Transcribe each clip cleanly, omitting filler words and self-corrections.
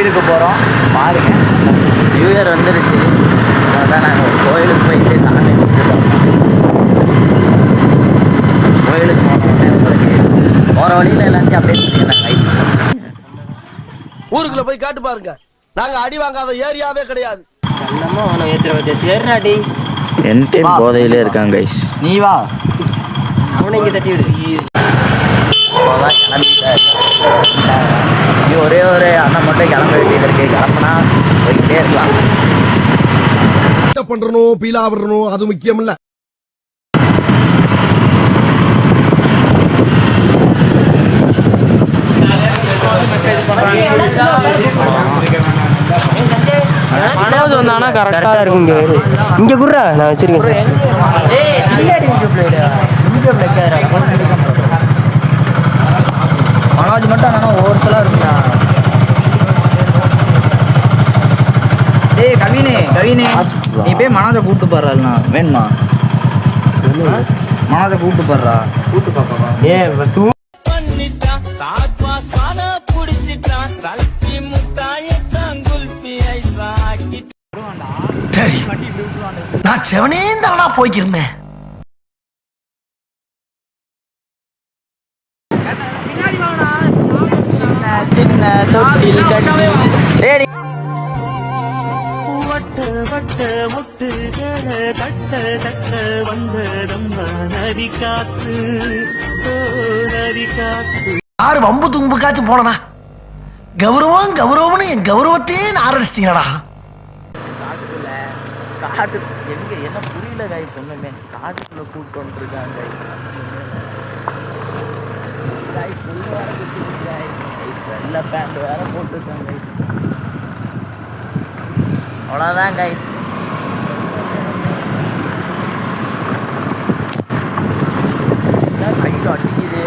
கோயிலுக்கு போகிறோம். பாருங்க, நியூ இயர் வந்துருச்சு. அதான் நாங்கள் ஒரு கோயிலுக்கு போயிட்டு சாமி கும்பிட்டுட்டோம். கோயிலுக்கு போனோடனே உங்களுக்கு போகிற வழியில் எல்லாத்தையும் அப்படியே பண்ணிக்கிறேன். ஊருக்குள்ள போய் காட்டு பாருங்க, நாங்க அடி வாங்காத ஏரியாவே கிடையாது. என்டைம் போதையிலே இருக்காங்க கைஸ். நீ வா, அவனை இங்கே தட்டி விடு. அவ்வளோதான், கிளம்பிட்டாரு. ஒரே ஒரு அண்ணன் மட்டும் கிளம்ப வேண்டியது இருக்கு. கிளம்புனா போயிட்டே இருக்கலாம். என்ன பண்றணும், பீலா விடணும், அது முக்கியம் இல்ல. மனோஜ் வந்தானா கரெக்டா இருக்கும். இங்க குர்ரா நான் வச்சிருக்கேன். மனோஜ் மட்டும் ஆனால் ஒவ்வொரு சில இருக்குண்ணா. டேய் கவினே நீ போய் மனோஜை கூப்பிட்டு போடுறாள்ண்ணா. வேணுமா? மனோஜை கூப்பிட்டு போடுறா. கூப்பிட்டு பாப்பா. சரி, நான் செவனே தானா போய்க்கிருந்தேன். சின்ன தொட்டில் கட்டி வட்ட முட்டுகள தட்ட தட்ட வந்ததம்மா நதி காத்து நதி காத்து. யாரு வம்பு தும்புக்காச்சும் போனனா? கௌரவம் கௌரவம்னு என் கௌரவத்தையே ஆரம்பிச்சிட்டீங்களா? காட்டு எங்க என்ன புரியல காய். சொன்னமே காட்டுக்குள்ள கூட்டு வந்துருக்காங்க வெள்ளை பேண்ட் வேற போட்டுருக்காங்க. அவ்வளோதான் கைஸ். கையில் அடிக்குது.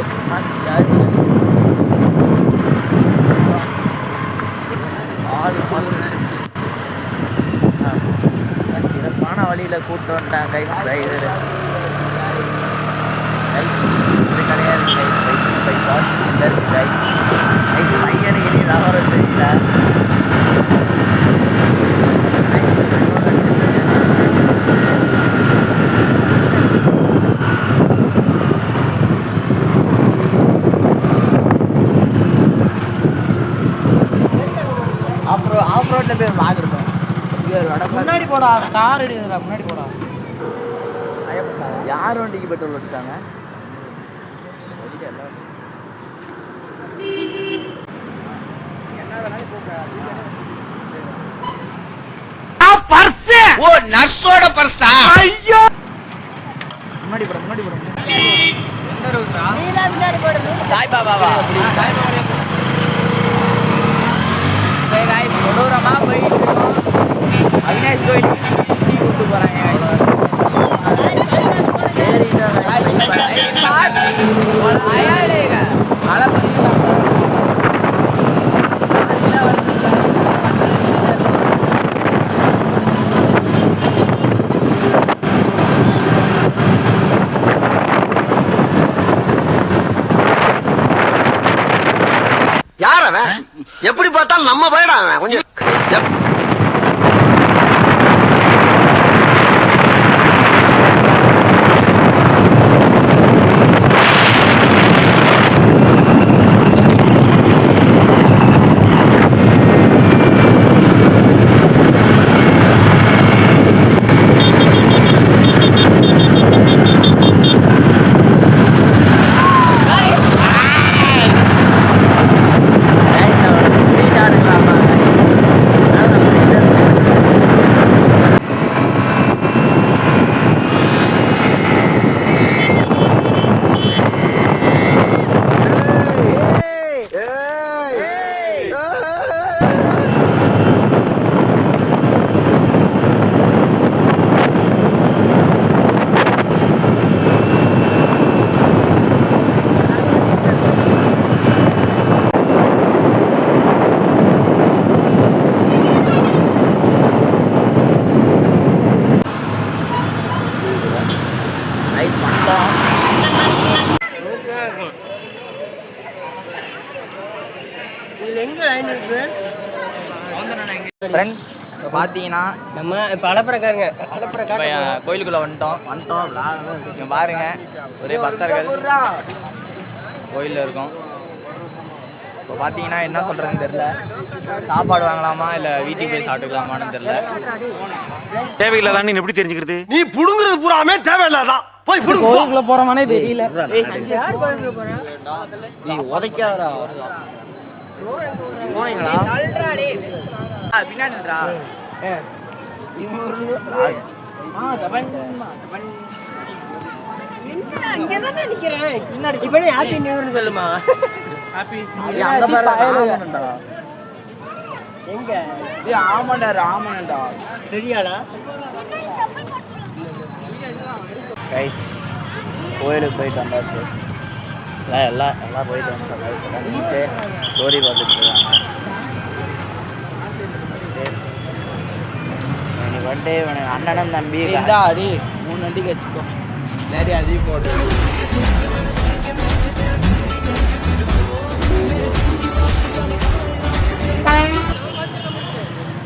சிறப்பான வழியில் கூப்பிட்டு வந்துட்டான் கைஸ். டிரைவர் இது கிடையாது கைஸ். பைபாஸ் இங்கே இருக்கு கைஸ். கைஸ் பையனுக்கு இனி தவறு தெரியல. அப்புறம் ஆஃப் ரோட்டில் போய் வாங்க இருக்கும். முன்னாடி போடா, கார் எடுக்கிறா. முன்னாடி போடா. யார் வண்டிக்கு பெட்ரோல் அடிச்சாங்க? நர்ஸோட பர்ஸா? முன்னாடி போட, முன்னாடி போட. சாய்பாபாவா? கொடூரமா போயிட்டு அவினாஷ் கோயில் கூப்பிட்டு போறாங்க. யார் அவன்? எப்படி பார்த்தாலும் நம்ம பையடா அவன். கொஞ்சம் ஃப்ரெண்ட்ஸ் இப்போ பார்த்தீங்கன்னா நம்ம இப்போ அலப்பறக்காரங்க இப்போ கோயிலுக்குள்ளே வந்துட்டோம் இங்கே பாருங்க ஒரே பக்தர்கள் கோயிலில் இருக்கோம். இப்போ பார்த்தீங்கன்னா என்ன சொல்கிறதுன்னு தெரில, சாப்பாடு வாங்கலாமா இல்லை வீட்டுக்கு போய் சாப்பிட்டுக்கலாமான்னு தெரில. தேவையில்லாதான்னு எப்படி தெரிஞ்சுக்கிறது? நீ புடுங்குறது பூராமே தேவையில்லாதான் போய் புடுங்க கோயிலுக்குள்ளே போகிறோமானே தெரியல. நீ உதைக்காதா போனீங்களா பின்னாடிடா சொல்லுமா ஆமாண்டா தெரியாடா கைஸ் கோயிலுக்கு போயிட்டு வந்தாச்சு. எல்லாம் போயிட்டு வந்துட்டோம் கைஸ். பண்ணிட்டு ஸ்டோரி பார்த்துட்டு இருக்காங்க. எனக்கு வந்து அண்ணனும் தம்பி அடி 3 வண்டிக்கு வச்சுக்கோ. சரி அதையும் போட்டு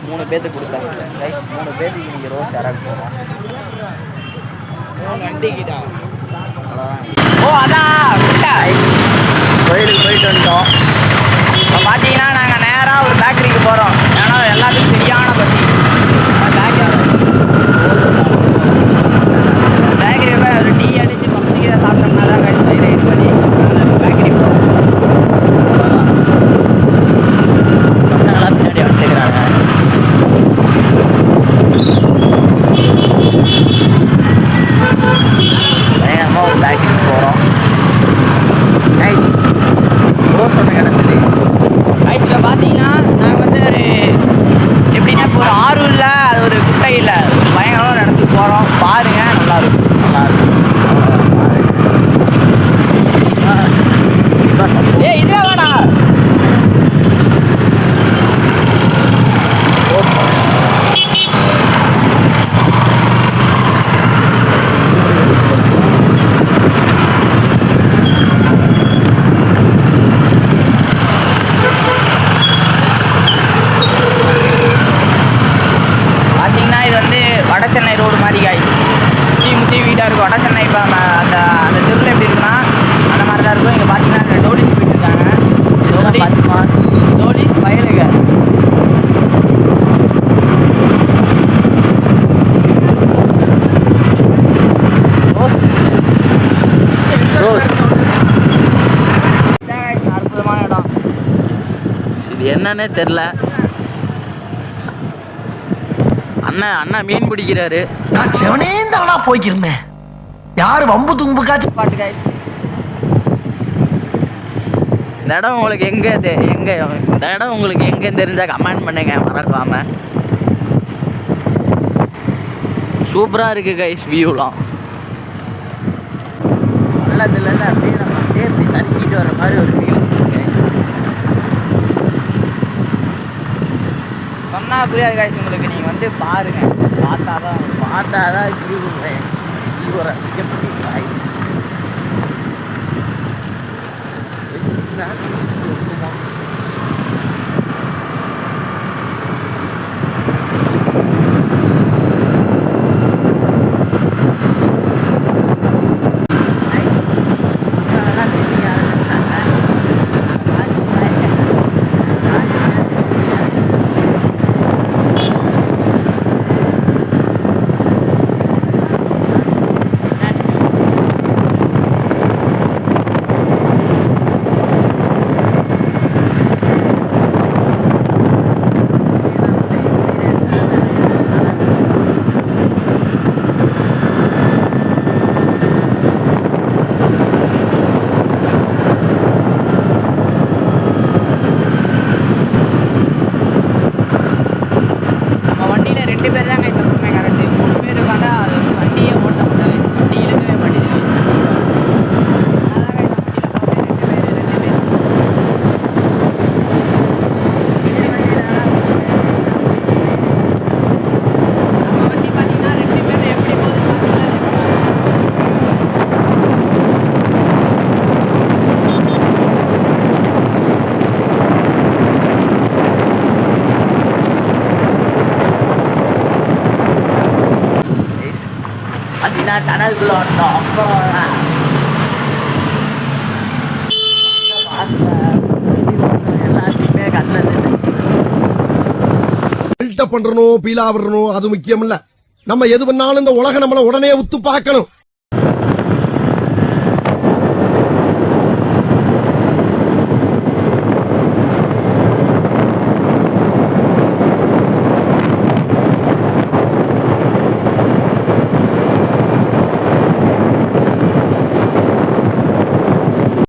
3 பேத்துக்கு கொடுத்தாங்க கைஸ். 3 பேத்துக்கு நீங்கள் ரோஸ் யாராவது போகிறோம் 3 வண்டிக்கிட்டா அவ்வளோதான். ஓ அதான் கோயிலுக்கு போயிட்டு வந்துட்டோம். இப்போ பார்த்தீங்கன்னா நாங்கள் நேராக ஒரு பேக்கரிக்கு போகிறோம். ஏன்னா எல்லாத்துக்கும் சரியான பசி. பேக்கரி போய் ஒரு டீ அடித்து பக்கத்துக்கு சாப்பிட்டோம்னா தான் கழிச்சு இது பண்ணி பேக்கரி போகிறோம். பசங்களாம் பின்னாடி வந்துக்கிறாங்க. பயங்கரமாக ஒரு பேக்கரிக்கு போகிறோம். ரோஸ் ஒன்று கிடச்சிது. ரைட்டில் பார்த்தீங்கன்னா நாங்கள் வந்து ஒரு எப்படின்னா இப்போ ஒரு ஆறு இல்லை, அது ஒரு குட்டை இல்லை, ஒரு பயங்கரமாக ஒரு இடத்துக்கு போகிறோம். பாருங்கள், நல்லாயிருக்கும். ஏ இதே வேணா பார்த்தீங்கன்னா இது வந்து வட சென்னை ரோடு மாதிரி காய் முத்தி வீடாக இருக்கும். வட சென்னை இப்போ அந்த அந்த தெருவில் எப்படி இருக்குன்னா அந்த மாதிரி தான் இருக்கும். இங்கே பார்த்தீங்கன்னா டோலிஸ் போயிட்டு இருக்காங்க. டோலிஸ் வயலுங்க. ரோஸ் அற்புதமான இடம். இது என்னன்னே தெரில. அண்ணா மீன் பிடிக்கிறாரு. நான் செவனே தானா போய்க்கிருந்தேன். யாரு வம்பு தும்புக்காச்சு பாட்டுக்காய். இந்த இடம் உங்களுக்கு இந்த இடம் உங்களுக்கு எங்கன்னு தெரிஞ்சால் கமெண்ட் பண்ணுங்க மறக்காம. சூப்பராக இருக்குது கைஸ். வியூலாம் நல்லதுலேருந்து அப்படியே நம்ம தேர்த்தி சறுக்கிட்டு வர மாதிரி ஒரு ஃபீல் கைஸ். சொன்னால் புரியாது கைஸ் உங்களுக்கு. நீங்கள் வந்து பாருங்கள், பார்த்தாதான் வியூ ரசிக்க முடியும் கைஸ். அப்படின்னா டனலுக்குள்ள வந்தோம். அப்புறம் எல்லாத்தையுமே கண்ணது பில்டப் பண்றணும், பீலா விடணும், அது முக்கியம் இல்ல. நம்ம எது பண்ணாலும் இந்த உலக நம்மள உடனே உத்து பார்க்கணும்.